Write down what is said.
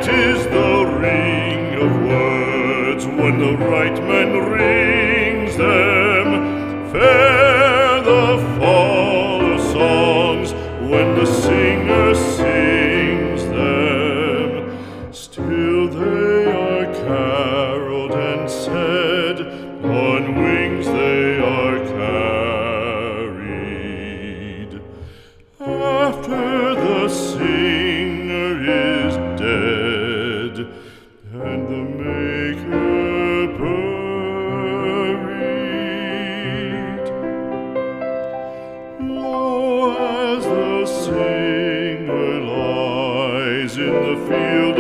is the ring of words when the right man rings them. Fair the fall of songs when the singer sings them. Still they are caroled and said, on wings they are carried. After the singer is dead and the maker buried, lo, as the singer lies in the field